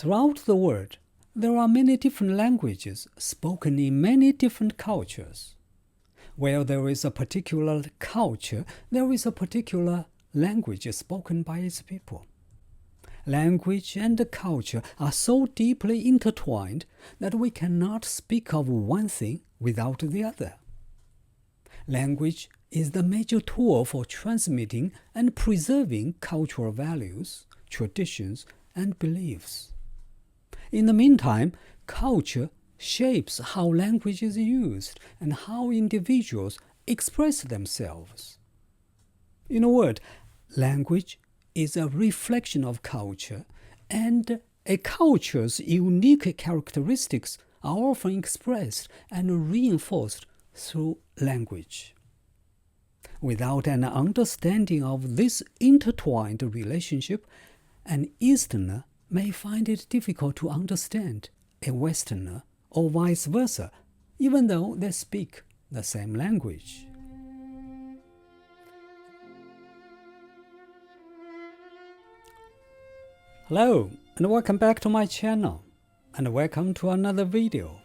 Throughout the world, there are many different languages spoken in many different cultures. Where there is a particular culture, there is a particular language spoken by its people. Language and culture are so deeply intertwined that we cannot speak of one thing without the other. Language is the major tool for transmitting and preserving cultural values, traditions, and beliefs. In the meantime, culture shapes how language is used and how individuals express themselves. In a word, language is a reflection of culture, and a culture's unique characteristics are often expressed and reinforced through language. Without an understanding of this intertwined relationship, an Easterner may find it difficult to understand a Westerner, or vice versa, even though they speak the same language. Hello, and welcome back to my channel, and welcome to another video.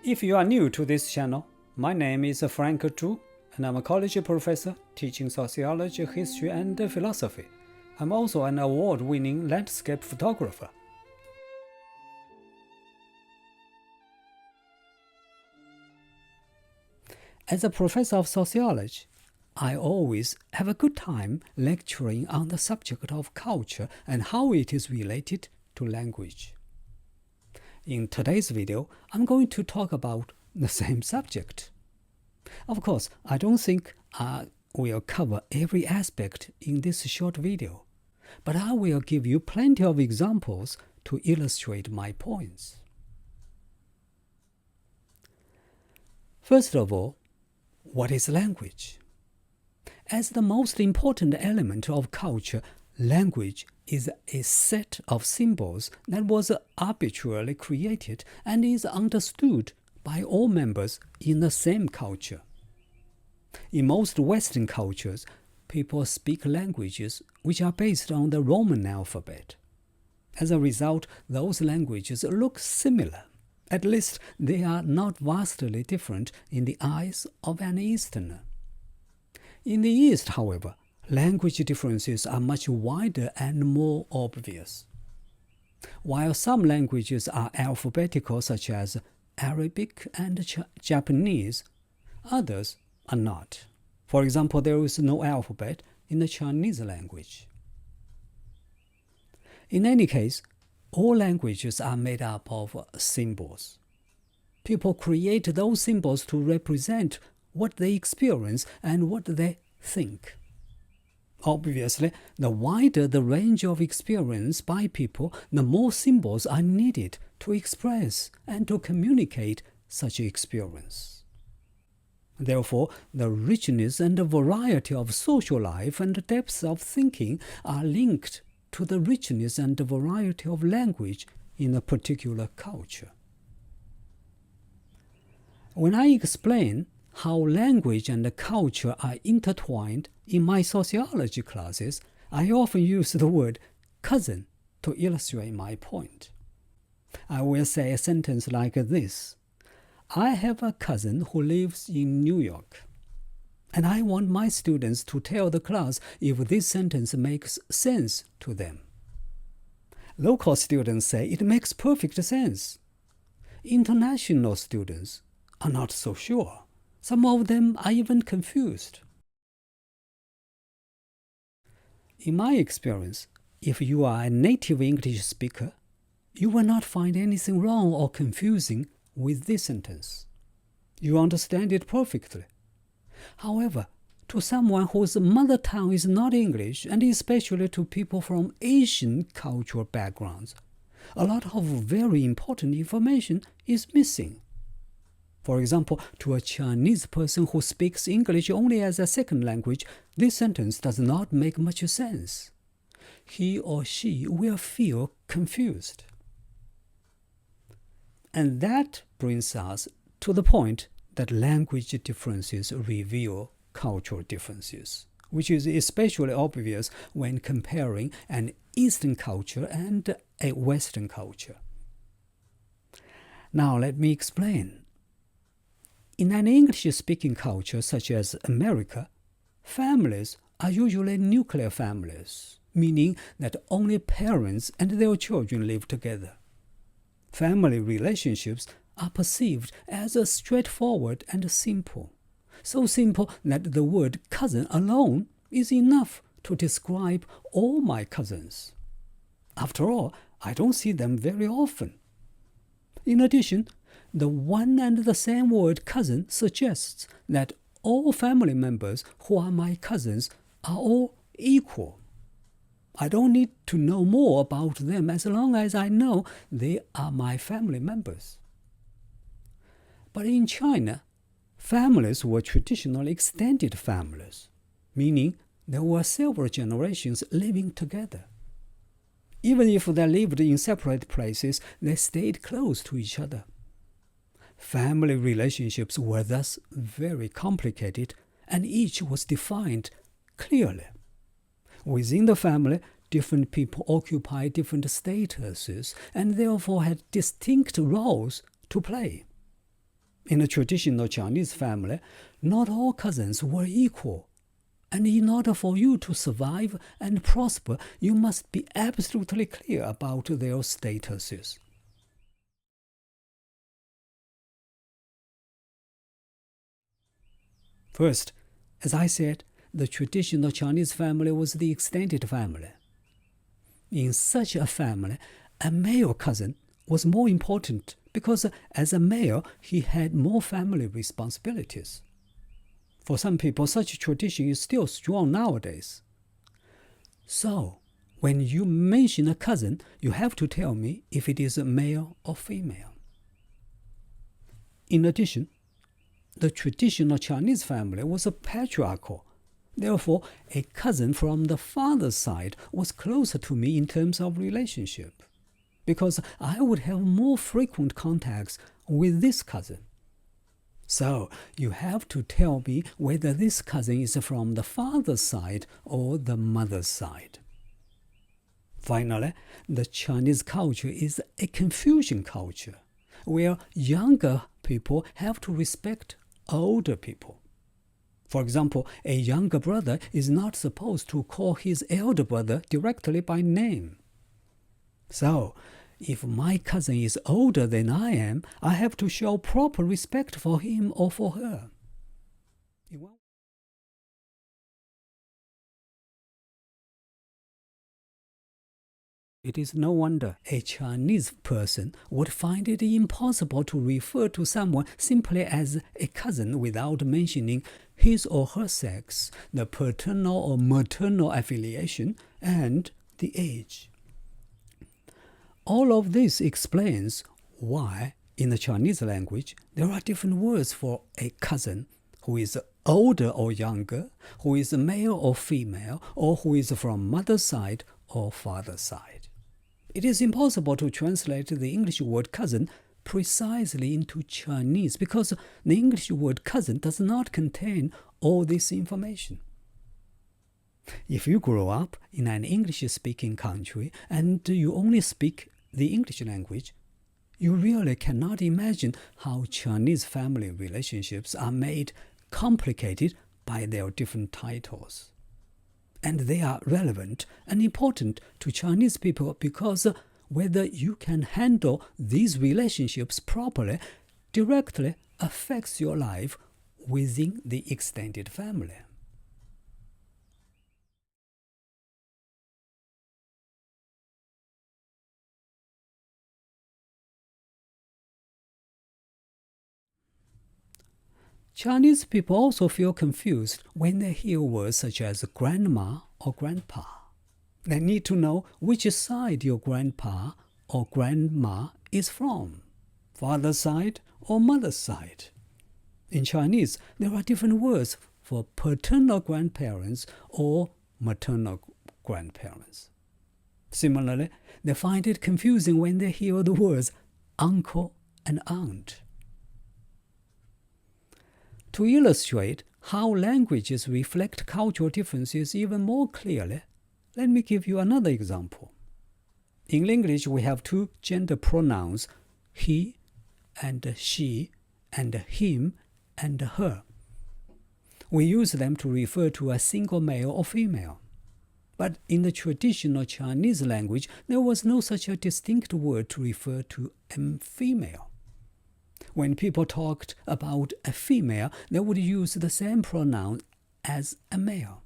If you are new to this channel, my name is Frank Zhu, and I'm a college professor teaching sociology, history, and philosophy. I'm also an award-winning landscape photographer. As a professor of sociology, I always have a good time lecturing on the subject of culture and how it is related to language. In today's video, I'm going to talk about the same subject. Of course, I don't think I will cover every aspect in this short video, but I will give you plenty of examples to illustrate my points. First of all, what is language? As the most important element of culture, language is a set of symbols that was arbitrarily created and is understood by all members in the same culture. In most Western cultures, people speak languages which are based on the Roman alphabet. As a result, those languages look similar. At least they are not vastly different in the eyes of an Easterner. In the East, however, language differences are much wider and more obvious. While some languages are alphabetical, such as Arabic and Japanese, others are not. For example, there is no alphabet in the Chinese language. In any case, all languages are made up of symbols. People create those symbols to represent what they experience and what they think. Obviously, the wider the range of experience by people, the more symbols are needed to express and to communicate such experience. Therefore, the richness and the variety of social life and the depth of thinking are linked to the richness and the variety of language in a particular culture. When I explain how language and culture are intertwined in my sociology classes, I often use the word cousin to illustrate my point. I will say a sentence like this: I have a cousin who lives in New York, and I want my students to tell the class if this sentence makes sense to them. Local students say it makes perfect sense. International students are not so sure. Some of them are even confused. In my experience, if you are a native English speaker, you will not find anything wrong or confusing with this sentence. You understand it perfectly. However, to someone whose mother tongue is not English, and especially to people from Asian cultural backgrounds, a lot of very important information is missing. For example, to a Chinese person who speaks English only as a second language, this sentence does not make much sense. He or she will feel confused. And that brings us to the point that language differences reveal cultural differences, which is especially obvious when comparing an Eastern culture and a Western culture. Now let me explain. In an English-speaking culture such as America, families are usually nuclear families, meaning that only parents and their children live together. Family relationships are perceived as straightforward and simple, so simple that the word cousin alone is enough to describe all my cousins. After all, I don't see them very often. In addition, the one and the same word cousin suggests that all family members who are my cousins are all equal. I don't need to know more about them as long as I know they are my family members. But in China, families were traditionally extended families, meaning there were several generations living together. Even if they lived in separate places, they stayed close to each other. Family relationships were thus very complicated, and each was defined clearly. Within the family, different people occupied different statuses and therefore had distinct roles to play. In a traditional Chinese family, not all cousins were equal, and in order for you to survive and prosper, you must be absolutely clear about their statuses. First, as I said, the traditional Chinese family was the extended family. In such a family, a male cousin was more important because as a male, he had more family responsibilities. For some people, such a tradition is still strong nowadays. So, when you mention a cousin, you have to tell me if it is a male or female. In addition, the traditional Chinese family was patriarchal. Therefore, a cousin from the father's side was closer to me in terms of relationship, because I would have more frequent contacts with this cousin. So, you have to tell me whether this cousin is from the father's side or the mother's side. Finally, the Chinese culture is a Confucian culture, where younger people have to respect older people. For example, a younger brother is not supposed to call his elder brother directly by name. So, if my cousin is older than I am, I have to show proper respect for him or for her. It is no wonder a Chinese person would find it impossible to refer to someone simply as a cousin without mentioning his or her sex, the paternal or maternal affiliation, and the age. All of this explains why, in the Chinese language, there are different words for a cousin who is older or younger, who is male or female, or who is from mother's side or father's side. It is impossible to translate the English word cousin precisely into Chinese because the English word cousin does not contain all this information. If you grow up in an English-speaking country and you only speak the English language, you really cannot imagine how Chinese family relationships are made complicated by their different titles. And they are relevant and important to Chinese people because whether you can handle these relationships properly directly affects your life within the extended family. Chinese people also feel confused when they hear words such as grandma or grandpa. They need to know which side your grandpa or grandma is from, father's side or mother's side. In Chinese, there are different words for paternal grandparents or maternal grandparents. Similarly, they find it confusing when they hear the words uncle and aunt. To illustrate how languages reflect cultural differences even more clearly, let me give you another example. In English, we have two gender pronouns, he and she, and him and her. We use them to refer to a single male or female. But in the traditional Chinese language, there was no such a distinct word to refer to a female. When people talked about a female, they would use the same pronoun as a male.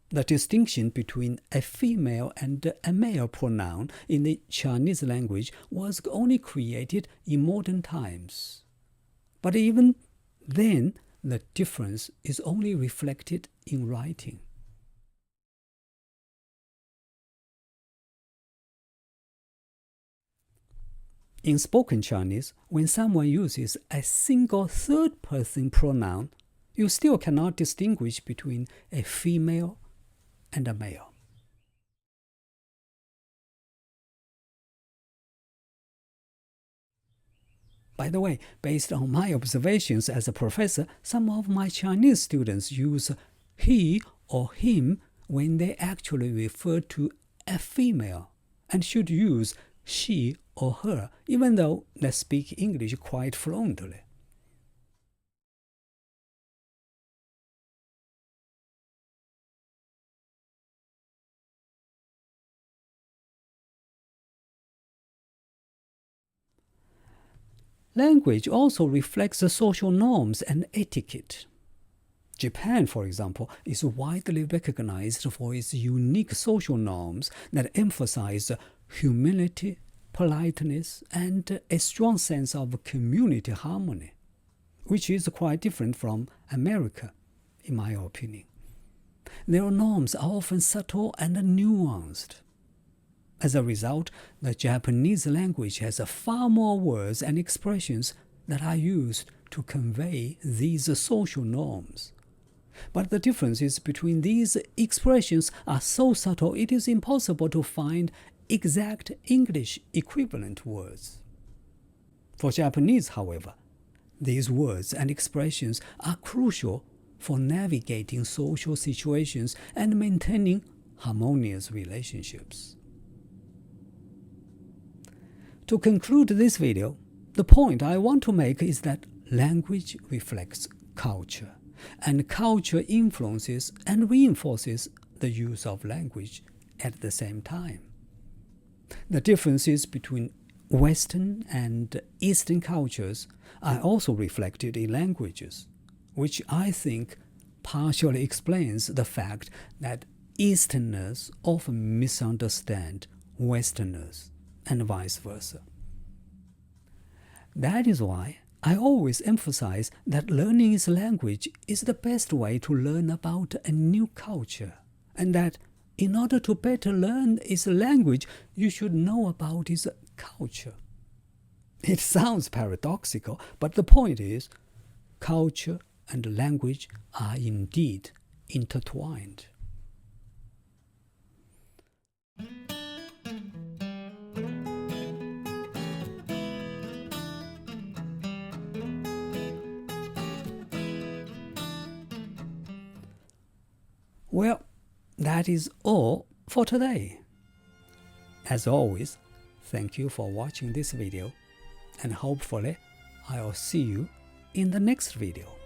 The distinction between a female and a male pronoun in the Chinese language was only created in modern times. But even then, the difference is only reflected in writing. In spoken Chinese, when someone uses a single third-person pronoun, you still cannot distinguish between a female and a male. By the way, based on my observations as a professor, some of my Chinese students use he or him when they actually refer to a female, and should use she or her, even though they speak English quite fluently. Language also reflects the social norms and etiquette. Japan, for example, is widely recognized for its unique social norms that emphasize humility, politeness, and a strong sense of community harmony, which is quite different from America, in my opinion. Their norms are often subtle and nuanced. As a result, the Japanese language has far more words and expressions that are used to convey these social norms. But the differences between these expressions are so subtle it is impossible to find exact English equivalent words. For Japanese, however, these words and expressions are crucial for navigating social situations and maintaining harmonious relationships. To conclude this video, the point I want to make is that language reflects culture, and culture influences and reinforces the use of language at the same time. The differences between Western and Eastern cultures are also reflected in languages, which I think partially explains the fact that Easterners often misunderstand Westerners, and vice versa. That is why I always emphasize that learning its language is the best way to learn about a new culture, and that in order to better learn its language, you should know about its culture. It sounds paradoxical, but the point is, culture and language are indeed intertwined. Well, that is all for today. As always, thank you for watching this video, and hopefully I'll see you in the next video.